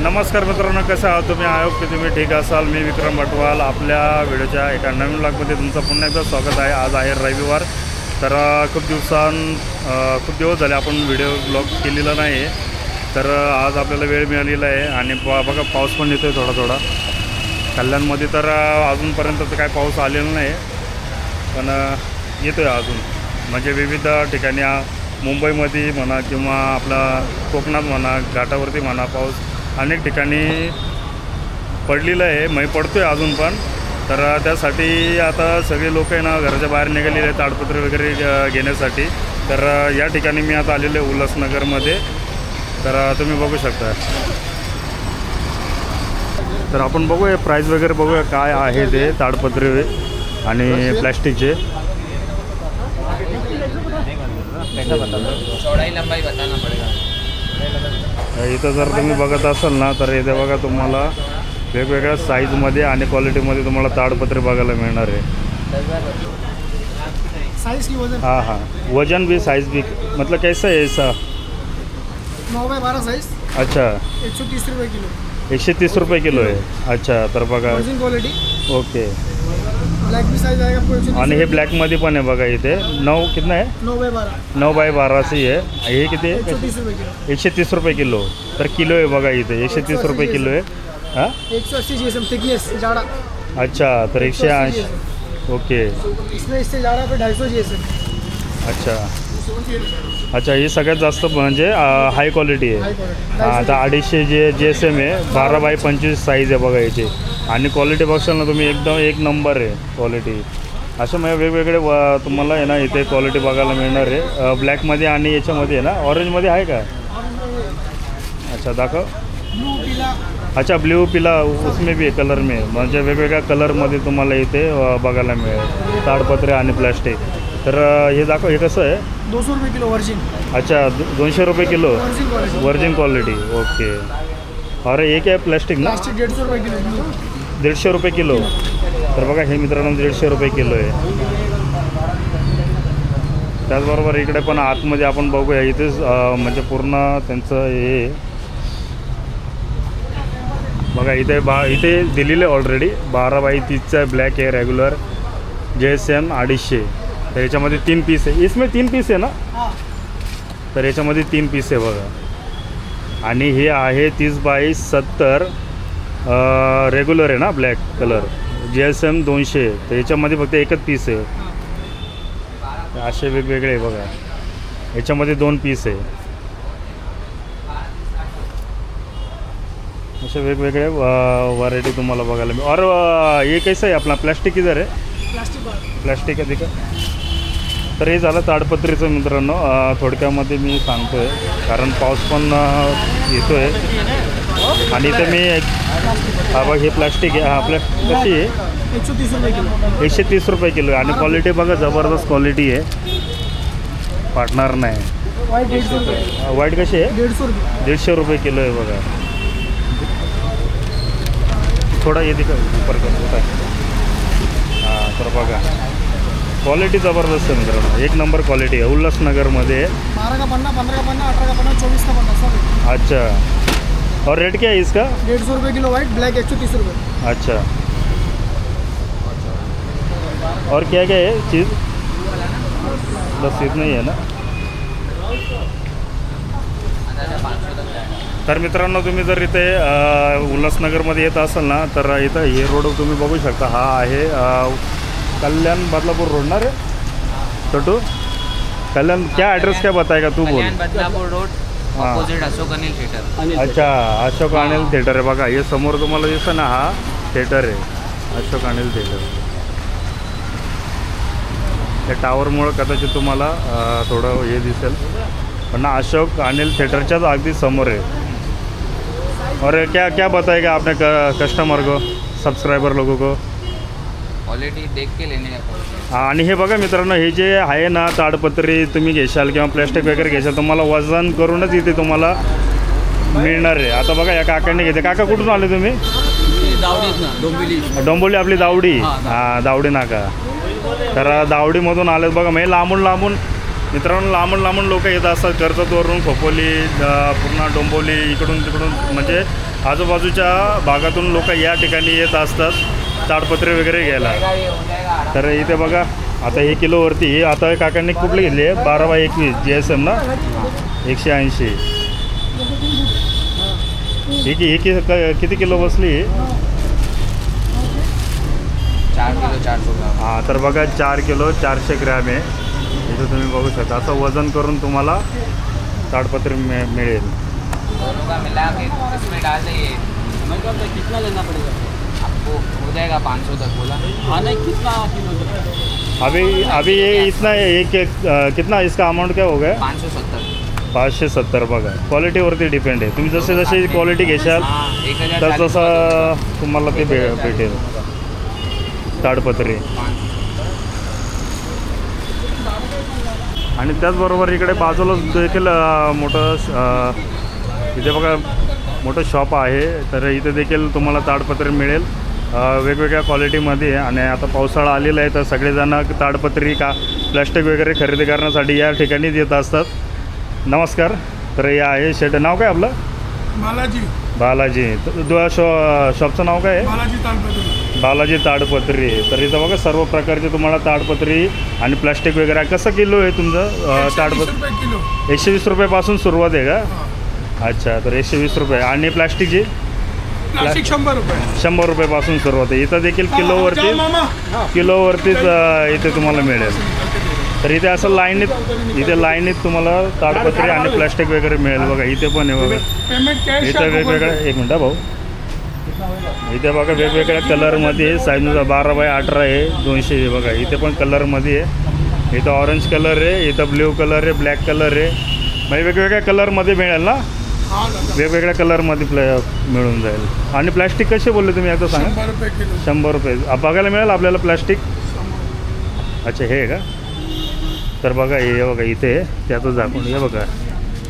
नमस्कार मित्रांनो, कसं आहात तुम्ही? आयोग की तुम्ही ठीक असाल. मी विक्रम बटवाल आपल्या व्हिडिओच्या एका नवीन ब्लॉगमध्ये तुमचं पुन्हा एकदा स्वागत आहे. आज आहे रविवार. तर खूप दिवस झाले आपण व्हिडिओ ब्लॉग केलेला नाही आहे. तर आज आपल्याला वेळ मिळालेला आहे आणि बघा पाऊस पण येतो आहे थोडा कल्याणमध्ये. तर अजूनपर्यंत तर काय पाऊस आलेला नाही, पण येतो आहे अजून. म्हणजे विविध ठिकाणी मुंबईमध्ये म्हणा किंवा आपला कोकणात म्हणा, घाटावरती म्हणा, पाऊस अनेक ठिकाणी पडलेलं आहे. म्हणजे पडतो आहे अजून पण. तर त्यासाठी आता सगळे लोक आहे ना घराच्या बाहेर निघालेले आहेत ताडपत्री वगैरे घेण्यासाठी. तर या ठिकाणी मी आता आलेलो आहे उल्हासनगरमध्ये. तर तुम्ही बघू शकता. तर आपण बघूया प्राईस वगैरे बघूया काय आहे ते ताडपत्री आणि प्लॅस्टिकचे. इथं जर तुम्ही बघत असाल ना तर इथे बघा तुम्हाला वेगवेगळ्या साईजमध्ये आणि क्वालिटीमध्ये तुम्हाला ताडपत्री बघायला मिळणार आहे. हाँ हाँ, वजन भी साइज भी मतलब कैसा है ऐसा? 9x12 size. अच्छा, 130 रुपये किलो. 130 रुपये किलो आहे. अच्छा, तर बघा. Original quality. ओके. ब्लॅक भी साइज आएगा आपको 130. आणि हे ब्लॅकमध्ये पण आहे बघा. इथे 9 कितना आहे? 9x12. 9x12 सी आहे. हे किती आहे? 130 रुपये किलो. 130 रुपये किलो. तर किलो आहे बघा इथे 130 रुपये किलो आहे. हां, 180 जीएसएम थिकनेस जाड़ा. अच्छा, तर 180. ओके. इसमें इससे जाड़ा पे 250 जीएसएम. अच्छा, ही सगळ्यात जास्त म्हणजे हाय क्वालिटी आहे. हां, आता 250 GSM आहे. 12x25 साईज आहे बघा याची. आणि क्वालिटी बघशाल ना तुम्ही एकदम एक नंबर आहे क्वालिटी. असे म्हणजे वेगवेगळे तुम्हाला आहे ना इथे क्वालिटी बघायला मिळणार आहे. ब्लॅकमध्ये आणि याच्यामध्ये आहे ना ऑरेंजमध्ये आहे का? अच्छा, दाखव. ब्लू पीला. अच्छा, ब्ल्यू पिला उसमें भी कलर में, म्हणजे वेगवेगळ्या कलरमध्ये तुम्हाला इथे बघायला मिळेल ताडपत्री आणि प्लॅस्टिक. तर हे दाखव, हे कसं आहे? 200 रुपये किलो वर्जिन. अच्छा, 200 रुपये किलो वर्जिन क्वालिटी. ओके. अरे एक आहे प्लॅस्टिक ना? प्लास्टिक 150 रुपये किलो. 150 रुपये किलो. तर बघा हे मित्रांनो 150 रुपये किलो आहे. त्याचबरोबर इकडे पण आतमध्ये आपण बघूया. इथेच म्हणजे पूर्ण त्यांचं हे बघा. इथे दिलेलं आहे ऑलरेडी. 12x30चा ब्लॅक आहे रेग्युलर GSM 250. तर याच्यामध्ये 3 पीस आहे. इसमें 3 पीस आहे ना? तर याच्यामध्ये 3 पीस आहे बघा. आणि हे आहे 30x70 रेग्युलर आहे ना ब्लॅक कलर GSM 200. तर याच्यामध्ये फक्त एकच पीस आहे. असे वेगवेगळे आहे बघा. याच्यामध्ये 2 पीस आहे. असे वेगवेगळे व्हरायटी तुम्हाला बघायला मिळेल. और हे कैसा आहे आपला प्लॅस्टिक किधर आहे? प्लॅस्टिक आहे का? तर हे झालं ताडपत्रीचं मित्रांनो. थोडक्यामध्ये मी सांगतो आहे कारण पाऊस पण येतो आहे. आणि इथे मी बघ हे प्लॅस्टिक आहे. हा प्लॅस्टिक कशी आहे? 130 रुपये किलो. 130 रुपये किलो आहे. आणि क्वालिटी बघा जबरदस्त क्वालिटी आहे, फाटणार नाही. वाईट 150 रुपये. वाईट कशी आहे? 150 रुपये. 150 रुपये किलो आहे बघा. थोडा ये दिखा ऊपर करतो आहे. हां, तर बघा क्वालिटी जबरदस्त आहे मित्रांनो. एक नंबर क्वालिटी आहे. उल्हासनगरमध्ये 12 का पन्ना, 15 का पन्ना, 18 का पन्ना, 24 का पन्ना सब. अच्छा, और रेट क्या है इसका? 150 रुपये किलो वाइट. ब्लैक 130 रुपये. अच्छा, और क्या क्या है चीज़? बस इतना ही है ना? तर मित्रांनो तुम्ही जर इथे उल्हासनगरमध्ये येत असाल ना तर इथं हे रोड तुम्ही बघू शकता. हा आहे कल्याण बदलापूर रोड ना रे छोटू? कल्याण क्या एड्रेस क्या बताएगा तू? बोल. Badlapur road opposite Ashok Anil theatre. अच्छा, अशोक अनिल थिएटर आहे बघा. हे समोर तुम्हाला दिसतं ना, हा थिएटर आहे अशोक अनिल थिएटर. त्या टावरमुळं कदाचित तुम्हाला थोडं हे दिसेल, पण अशोक अनिल थिएटरच्याच अगदी समोर आहे. और क्या क्या बताएगा आपने कस्टमर को, सब्सक्राइबर लोगों को? क्वालिटी देख के लेने का. आणि हे बघा मित्रांनो, हे जे आहे ना ताडपत्री तुम्ही घेशाल किंवा प्लॅस्टिक वगैरे घेशाल, तुम्हाला वजन करूनच इथे तुम्हाला मिळणार आहे. आता बघा या काकांनी घेते. काका कुठून आले तुम्ही? डोंबिवली. आपली दावडी. हां, दावडी नाका. तर दावडीमधून आलेत बघा. म्हणजे लांबून मित्रांनो, लांबून लांबून लोक येत असतात, कर्जतवरून, खोपोली, पूर्ण डोंबिवली, इकडून तिकडून, म्हणजे आजूबाजूच्या भागातून लोक या ठिकाणी येत असतात ताडपत्री वगैरे घ्यायला. तर इथे बघा, आता हे किलोवरती, हे आता काकांनी कुठले घेतले आहे? 12x21 GSM ना, 180. किती किलो बसली? 4 किलो 400 ग्राम. हां, तर बघा 4 किलो 400 ग्रॅम आहे. इथं तुम्ही बघू शकता, असं वजन करून तुम्हाला ताडपत्री मिळेल. दोनों का मिला के इसमें डाल देंगे. कितना लेना पड़ेगा? आपको हो जाएगा 500 तक बोला. हाँ नहीं, कितना किलो? अभी ये इतना है, कितना इसका अमाऊंट क्या हो गया? 570. 570. बघा, क्वालिटीवरती डिपेंड आहे. तुम्ही जसे जशी क्वालिटी घेशाल हाँ, 1040 तर तसं तुम्हाला ते भेटेल ताडपत्री. आणि त्याचबरोबर इकडे बाजूला देखील इथे बघा मोठं शॉप आहे. तर इथे देखील तुम्हाला ताडपत्री मिळेल वेगवेगळ्या क्वालिटीमध्ये. आणि आता पावसाळा आलेला आहे, तर सगळेजण ताडपत्री प्लॅस्टिक वगैरे खरेदी करण्यासाठी या ठिकाणीच येत असतात. नमस्कार. तर हे आहे शेट. नाव काय आपलं? बालाजी. शॉपचं नाव काय आहे? बालाजी ताडपत्री. तर इथं बघा सर्व प्रकारचे तुम्हाला ताडपत्री आणि प्लॅस्टिक वगैरे. कसं किलो आहे तुमचं ताडपत्री? 120 रुपयापासून सुरुवात आहे का? अच्छा, तर 120 रुपये. आणि प्लॅस्टिकची? 100 रुपयापासून सुरुवात आहे. इथं देखील किलोवरतीच इथे तुम्हाला मिळेल. तर इथे असं लाईनीत तुम्हाला ताडपत्री आणि प्लॅस्टिक वगैरे मिळेल. बघा इथे पण आहे बघा, इथं वेगवेगळ्या. एक मिनटं भाऊ, इथे बघा वेगवेगळ्या कलरमध्ये साईजनुसार 12x18 आहे, 200 आहे. बघा इथे पण कलरमध्ये आहे. इथं ऑरेंज कलर आहे, इथं ब्ल्यू कलर आहे, ब्लॅक कलर आहे. म्हणजे वेगवेगळ्या कलरमध्ये मिळेल ना, वेगवेगळ्या कलरमध्ये मिळून जाईल. आणि प्लॅस्टिक कसे बोलले तुम्ही आता सांगा? 100 रुपये बघायला मिळेल आपल्याला प्लॅस्टिक. अच्छा, हे आहे का? तर बघा हे बघा इथे त्याचं झाकून, हे बघा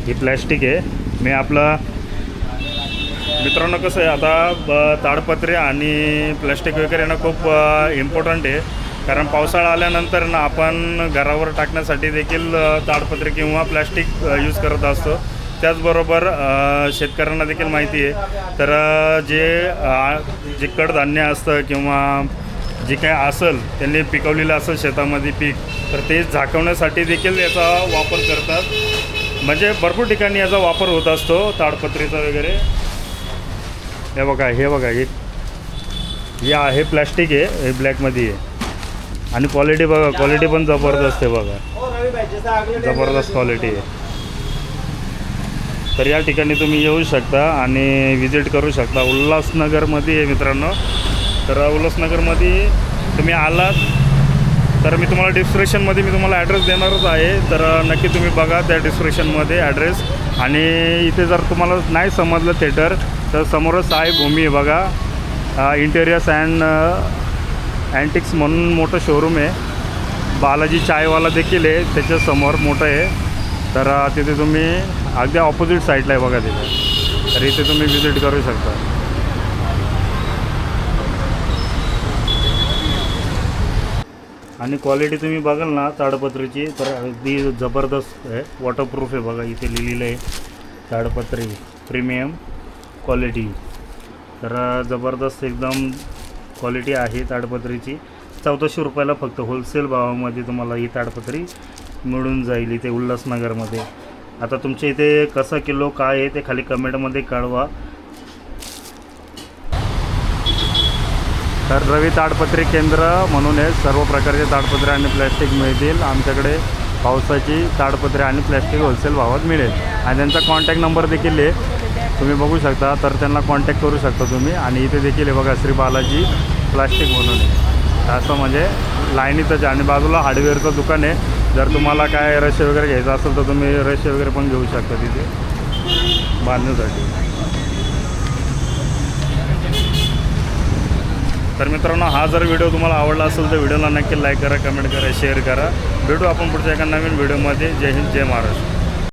ही प्लॅस्टिक आहे. मी आपला मित्रांनो कसं आहे, आता ताडपत्री आणि प्लॅस्टिक वगैरे ना खूप इम्पॉर्टंट आहे. कारण पावसाळा आल्यानंतर ना आपण घरावर टाकण्यासाठी देखील ताडपत्री किंवा प्लॅस्टिक यूज करत असतो. त्याचबरोबर शेतकऱ्यांना देखील माहिती आहे. तर जे कडधान्य असतं किंवा जे काय असेल त्यांनी पिकवलेलं असेल शेतामध्ये पीक, तर ते झाकवण्यासाठी देखील याचा वापर करतात. म्हणजे भरपूर ठिकाणी याचा वापर होत असतो ताडपत्रीचा वगैरे. हे बघा हे आहे प्लॅस्टिक आहे, हे ब्लॅकमध्ये आहे. आणि क्वालिटी बघा, क्वालिटी पण जबरदस्त आहे. बघा जबरदस्त क्वालिटी आहे. तर या ठिकाणी तुम्ही येऊ शकता आणि विजिट करू शकता. उल्हासनगरमध्ये आहे मित्रांनो. तर उल्हासनगरमध्ये तुम्ही आलात तर मी तुम्हाला डिस्क्रिप्शनमध्ये ॲड्रेस देणारच आहे. तर नक्की तुम्ही बघा त्या डिस्क्रिप्शनमध्ये ॲड्रेस. आणि इथे जर तुम्हाला नाही समजलं थिएटर, तर समोरच साई भूमी आहे बघा. इंटेरियर्स अँड अँटिक्स म्हणून मोठं शोरूम आहे. बालाजी चायवाला देखील आहे त्याच्यासमोर मोठं आहे. तर तिथे तुम्ही अगदी ऑपोजिट साईडला आहे बघा तिथे. तर इथे तुम्ही विजिट करू शकता. आणि क्वालिटी तुम्ही बघाल ना ताडपत्रीची, तर अगदी जबरदस्त आहे. वॉटरप्रूफ आहे बघा, इथे लिहिलेलं आहे ताडपत्री प्रीमियम क्वालिटी. तर जबरदस्त एकदम क्वालिटी आहे ताडपत्रीची. 1400 रुपयाला फक्त होलसेल भावामध्ये तुम्हाला ही ताडपत्री मिळून जाईल इथे उल्हासनगरमध्ये. आता तुमच्या इथे कसं किलो काय आहे ते खाली कमेंटमध्ये कळवा. तर रवी ताडपत्री केंद्र म्हणून आहे. सर्व प्रकारचे ताडपत्री आणि प्लॅस्टिक मिळतील आमच्याकडे. पावसाची ताडपत्री आणि प्लॅस्टिक होलसेल भावात मिळेल. आणि त्यांचा कॉन्टॅक्ट नंबर देखील आहे, तुम्ही बघू शकता. तर त्यांना कॉन्टॅक्ट करू शकता तुम्ही. आणि इथे देखील आहे बघा श्री बालाजी प्लॅस्टिक म्हणून आहे. असं म्हणजे लाईनीतच. आणि बाजूला हार्डवेअरचं दुकान आहे. जर तुम्हाला काय रश वगैरे घ्यायचं असेल तर तुम्ही रश वगैरे पण घेऊ शकता तिथे बांधण्यासाठी. तर मित्रांनो, हा जर व्हिडिओ तुम्हाला आवडला असेल तर व्हिडिओला नक्की लाईक करा, कमेंट करा, शेअर करा. भेटू आपण पुढच्या एका नवीन व्हिडिओमध्ये. जय हिंद, जय महाराष्ट्र.